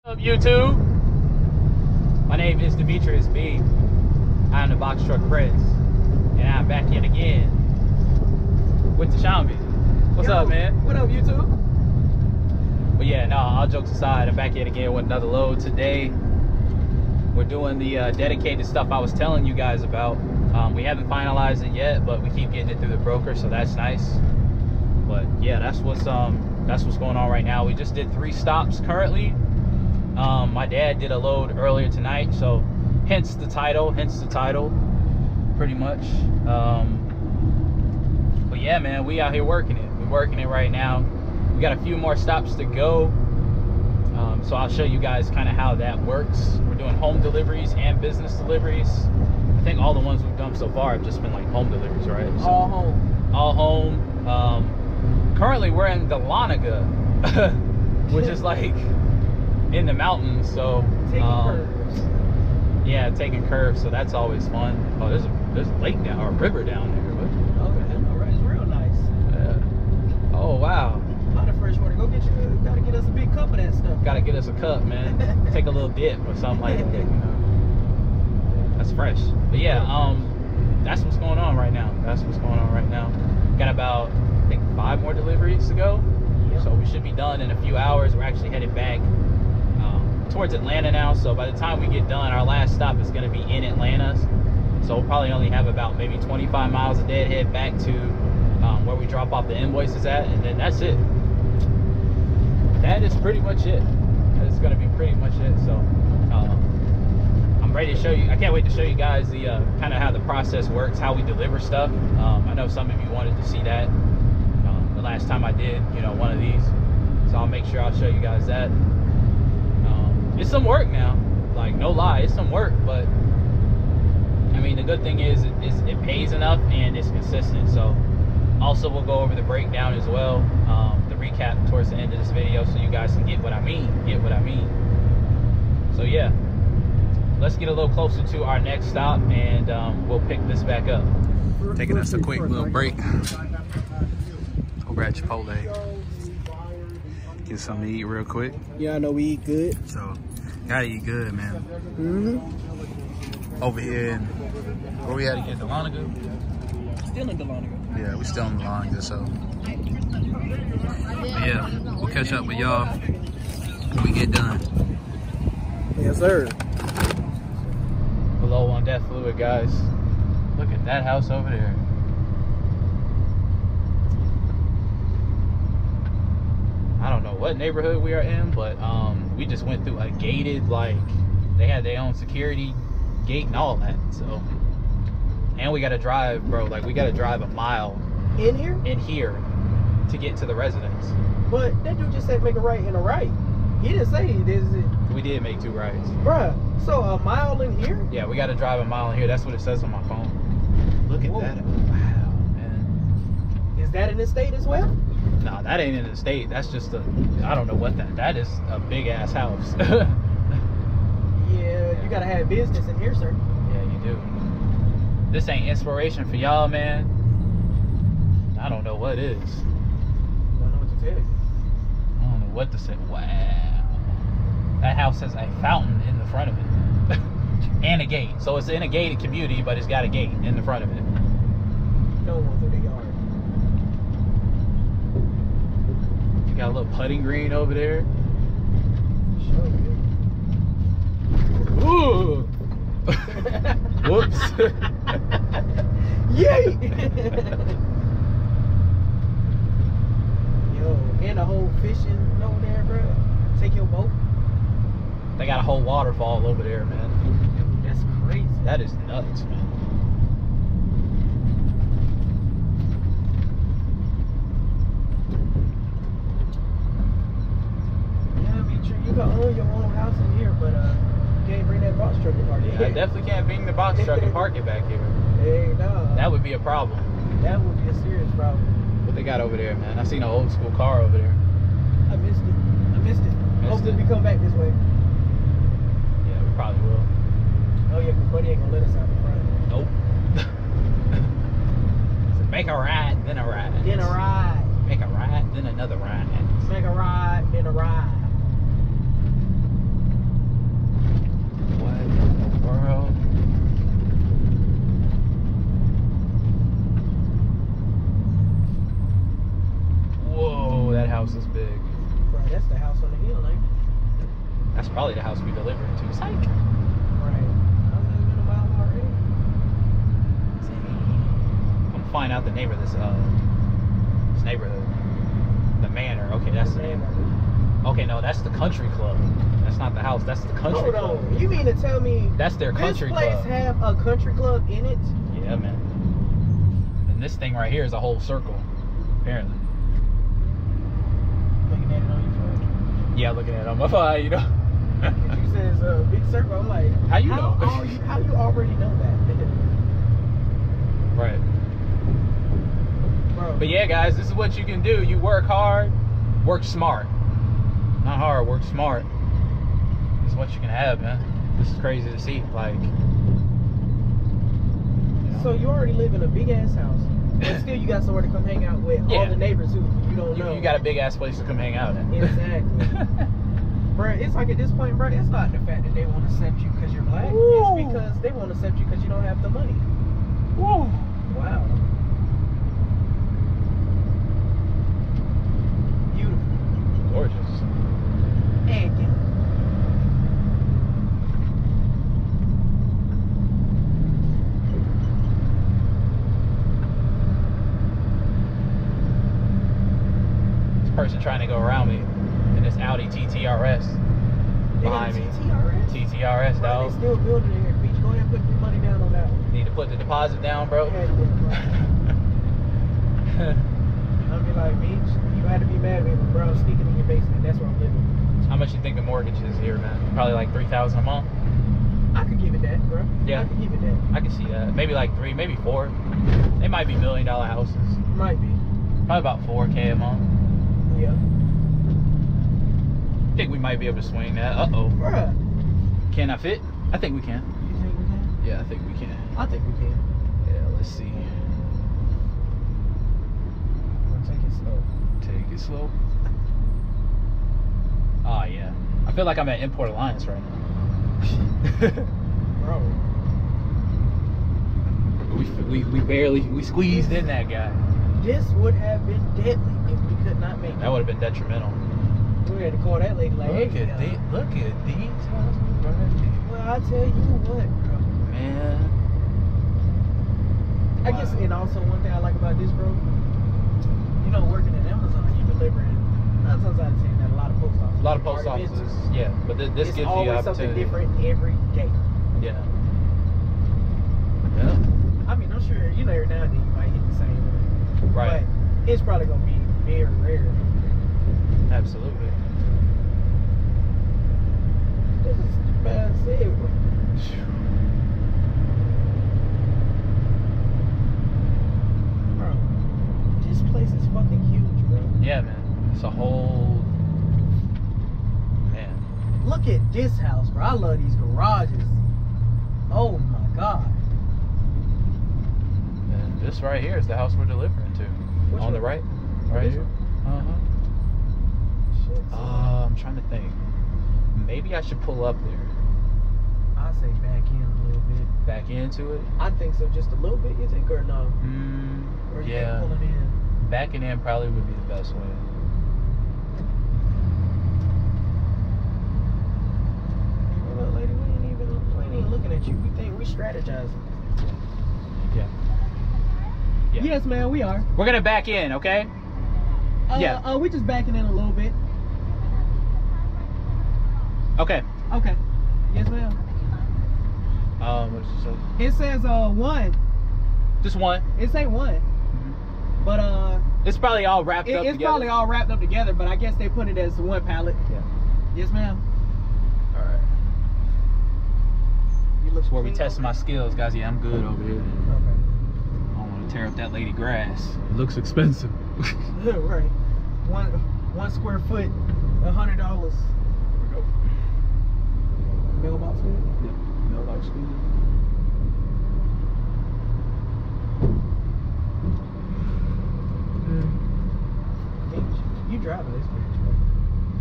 What's up, YouTube? My name is Demetrius B. I'm the Box Truck Prince, and I'm back yet again with the Shambi. What's up, man? What up, YouTube? But yeah, no, all jokes aside, I'm back yet again with another load today. We're doing the dedicated stuff I was telling you guys about. We haven't finalized it yet, but we keep getting it through the broker, so that's nice. But yeah, that's what's going on right now. We just did 3 stops currently. My dad did a load earlier tonight, so hence the title, pretty much. But yeah, man, we out here working it. We're working it right now. We got a few more stops to go. So I'll show you guys kind of how that works. We're doing home deliveries and business deliveries. I think all the ones we've done so far have just been like home deliveries, right? So, all home. All home. Currently we're in Dahlonega, which is like in the mountains, so taking curves. Yeah, taking curves, so that's always fun. Oh, there's a lake down, or a river down there. Oh, right. It's real nice. Yeah. Oh wow. A lot of fresh water. Go get you. Gotta get us a big cup of that stuff. Gotta get us a cup, man. Take a little dip or something like that. You know, that's fresh. But yeah, that's what's going on right now. Got about, I think, 5 more deliveries to go. Yep. So we should be done in a few hours. We're actually headed back towards Atlanta now, so by the time we get done, our last stop is going to be in Atlanta, so we'll probably only have about maybe 25 miles a deadhead back to where we drop off the invoices at, and then that's it. That is pretty much it. That's going to be pretty much it. So I'm ready to show you. I can't wait to show you guys the kind of how the process works, how we deliver stuff. I know some of you wanted to see that the last time I did, you know, one of these, so I'll make sure I'll show you guys that. It's some work now, like, no lie, it's some work, but I mean, the good thing is it pays enough and it's consistent. So also we'll go over the breakdown as well, the recap towards the end of this video, so you guys can get what I mean. So yeah, let's get a little closer to our next stop, and we'll pick this back up. Taking us a quick little break over at Chipotle. Get something to eat real quick. Yeah, I know we eat good. So, gotta eat good, man. Over here in, where we at again, Dahlonega? Still in Dahlonega. Yeah, we still in Dahlonega, so. But yeah, we'll catch up with y'all when we get done. Yes, sir. Below on that fluid, guys. Look at that house over there. I don't know what neighborhood we are in, but we just went through a gated, like, they had their own security gate and all that. So, and we gotta drive, bro, like, we gotta drive a mile in here to get to the residence. But that dude just said make a right and a right. He didn't say this. We did make 2 rights, bruh. So a mile in here? Yeah, we gotta drive a mile in here. That's what it says on my phone. Look at that. Wow, man. Is that in the state as well? No, that ain't in the state. That's just a, I don't know what that is, a big ass house. Yeah, you gotta have business in here, sir. Yeah, you do. This ain't inspiration for y'all, man. I don't know what is. Don't know what to tell you. I don't know what to say. Wow. That house has a fountain in the front of it. And a gate. So it's in a gated community, but it's got a gate in the front of it. No one through the yard. Got a little putting green over there. Sure. Ooh. Whoops. Yay! Yo, and a whole fishing over there, bro. Take your boat. They got a whole waterfall over there, man. That's crazy. That is nuts, man. You can own your own house in here, but you can't bring that box truck and park it. Yeah, I definitely can't bring the box truck and park it back here. Hey, no. That would be a problem. That would be a serious problem. What they got over there, man? I seen an old school car over there. I missed it. Hopefully we come back this way. Yeah, we probably will. Oh yeah, because Buddy ain't gonna let us out the front. Nope. So make a ride, then a ride. Then a ride. Make a ride, then another ride. Make a ride, then a ride. That's probably the house we delivered to. Psych. Right. I was been a mile already. I'm gonna find out the name of this neighborhood. The manor. Okay, that's the name. Okay, no, that's the country club. That's not the house. That's the country club. Hold on. You mean to tell me that's their country club? This place have a country club in it? Yeah, man. And this thing right here is a whole circle, apparently. Looking at it on your phone. Yeah, looking at it on my phone, you know. You said it's a big circle. I'm like, how you know? How you already know that? Right. Bro. But yeah, guys, this is what you can do. You work hard, work smart. Not hard, work smart. This is what you can have, man. This is crazy to see. Like, you know. So you already live in a big ass house, but still you got somewhere to come hang out with all the neighbors who you don't know. You got a big ass place to come hang out in. Exactly. Bro, it's like at this point, bro, it's not the fact that they want to accept you because you're black. Ooh. It's because they want to accept you because you don't have the money. Woo. Wow. Beautiful. Gorgeous. And yeah. This person trying to go around me in this Audi TTRS behind me. TTRS? TTRS, Bro, dog. they still building it here, Beach. Go ahead and put your money down on that one. Need to put the deposit down, bro. I'll be like, Beach, you had to be mad at me, but bro, I'm sneaking in your basement. That's where I'm living. How much you think the mortgage is here, man? Probably like $3,000 a month. I could give it that, bro. Yeah. I could give it that. I can see that. Maybe like 3, maybe 4. They might be $1 million houses. Might be. Probably about $4K a month. Yeah. I think we might be able to swing that. Uh-oh. Bruh. Can I fit? I think we can. You think we can? Yeah, I think we can. I think we can. Yeah, let's see. We'll take it slow. Take it slow. Oh, yeah. I feel like I'm at Import Alliance right now. Bro. We barely, we squeezed in that guy. This would have been deadly if we could not make it. That would have been detrimental. We had to call that lady like, Look hey, at these houses right here. well, I tell you what, bro. Man. I guess, and also one thing I like about this, bro, you know, working at Amazon, you delivering 9 times out of 10 at a lot of post offices. A lot of post offices, yeah. But this gives you the always something opportunity. different every day. Yeah. Yeah. I mean, I'm sure, you know, every now and then you might hit the same one. Right. But it's probably going to be very rare. Absolutely. This is bad as it, bro. Bro, this place is fucking huge, bro. Yeah, man. It's a whole... Man. Look at this house, bro. I love these garages. Oh my god. And this right here is the house we're delivering to. Which On the one? right. Right This here. one? Uh-huh. Shit. I'm trying to think. Maybe I should pull up there. I say back in a little bit. Back into it. I think so, just a little bit. You think or no? Or you Yeah. think pulling in? Backing in probably would be the best way. Well, look, lady, we ain't even looking at you. We think we strategizing. Yeah. Yeah. Yes, man, we are. We're gonna back in, okay? Yeah. We just backing in a little bit. Okay. Okay. Yes, ma'am. What did you say? It says 1. Just one. It say 1. But It's probably all wrapped up it's together. probably all wrapped up together, but I guess they put it as one pallet. Yeah. Yes, ma'am. All right. You look That's where we clean test over my skills, guys. Yeah, I'm good over here. Okay. I don't want to tear up that lady grass. It looks expensive. Right. One square foot, $100. Here we go. Mailbox food? Yep. Mailbox food. You driving this bitch, bro.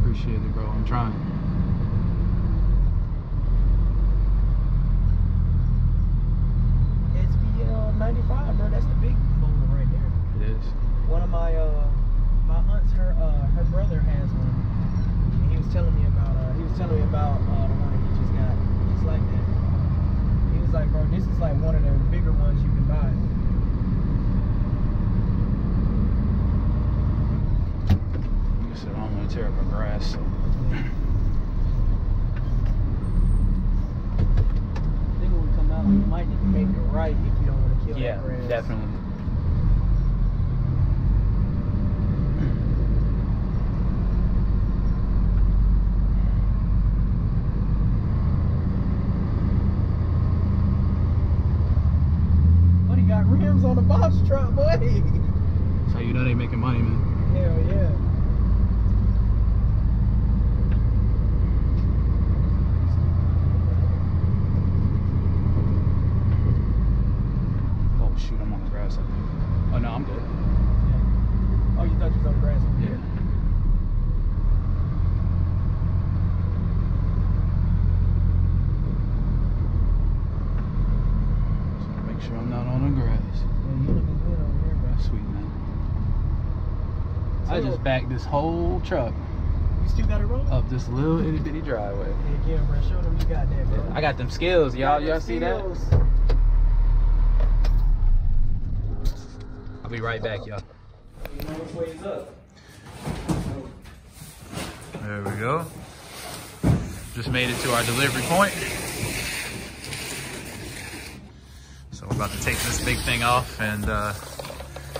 Appreciate it, bro. I'm trying. SBL 95, bro. That's the big boulder right there. It is. One of my aunt's her brother has one. And he was telling me about This is like one of the bigger ones you can buy. I said I don't want to tear up our grass. So. I think when we come out, you might need to make it right if you don't want to kill that grass. Yeah, definitely. But he got rims on the box truck, boy. So you know they making money, man. Hell yeah. Oh shoot, I'm on the grass, I think. Oh no, I'm good. Yeah. Oh, you thought you was on the grass over Yeah. here? So make sure I'm not on the grass. Yeah, you looking good over here, bro. That's sweet, man. I just backed this whole truck You still got it rolling? up this little itty bitty driveway. Yeah, bro. Show them you got that, bro. I got them skills, y'all. Y'all see that? I'll be right back, y'all. You know which way is up. There we go. Just made it to our delivery point. So we're about to take this big thing off and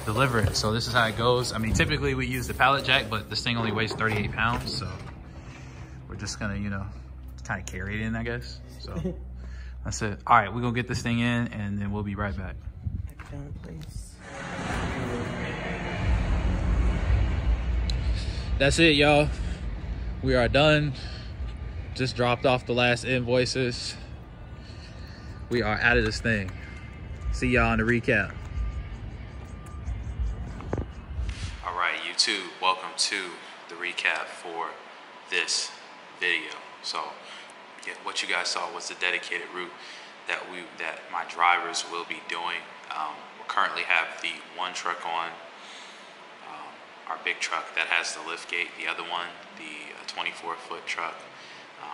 deliver it. So this is how it goes. I mean, typically we use the pallet jack, but this thing only weighs 38 pounds. So we're just gonna, you know, kind of carry it in, I guess. So that's it. All right, we're gonna get this thing in and then we'll be right back. That's it, y'all. We are done. Just dropped off the last invoices. We are out of this thing. See y'all on the recap. All right, YouTube, welcome to the recap for this video. So, yeah, what you guys saw was the dedicated route that my drivers will be doing. We currently have the one truck on, our big truck that has the lift gate. The other one, the 24-foot truck.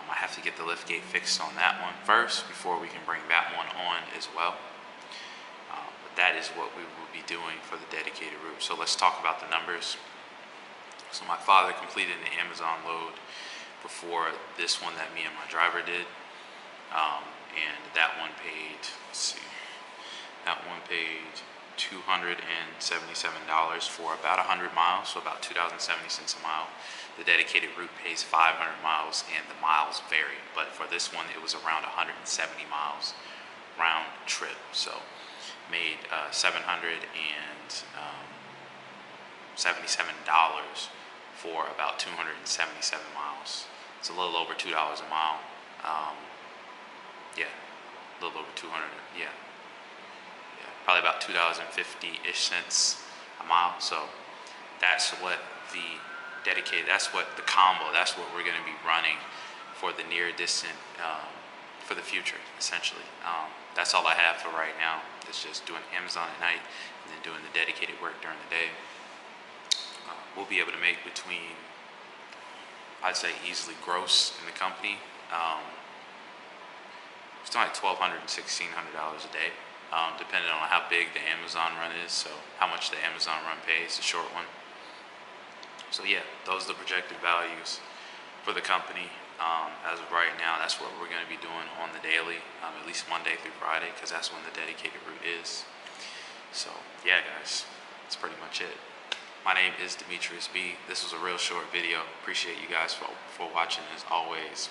I have to get the lift gate fixed on that one first before we can bring that one on as well. But that is what we will be doing for the dedicated route. So let's talk about the numbers. So my father completed an Amazon load before this one that me and my driver did. And that one paid, let's see, that one paid $277 for about 100 miles, so about $2.70 a mile. The dedicated route pays 500 miles and the miles vary, but for this one it was around 170 miles round trip, so made $777 for about 277 miles. It's a little over $2 a mile. Yeah, a little over 200, yeah. Probably about $2.50-ish cents a mile. So that's what the dedicated, that's what the combo, that's what we're going to be running for the near distant, for the future, essentially. That's all I have for right now. It's just doing Amazon at night and then doing the dedicated work during the day. We'll be able to make between, I'd say easily gross in the company, it's like $1,200 and $1,600 a day. Depending on how big the Amazon run is, so how much the Amazon run pays, the short one. So yeah, those are the projected values for the company. As of right now, that's what we're going to be doing on the daily, at least Monday through Friday, because that's when the dedicated route is. So yeah, guys, that's pretty much it. My name is Demetrius B. This was a real short video. Appreciate you guys for watching as always.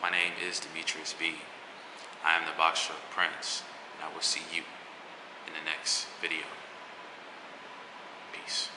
My name is Demetrius B. I am the Box Truck Prince. I will see you in the next video. Peace.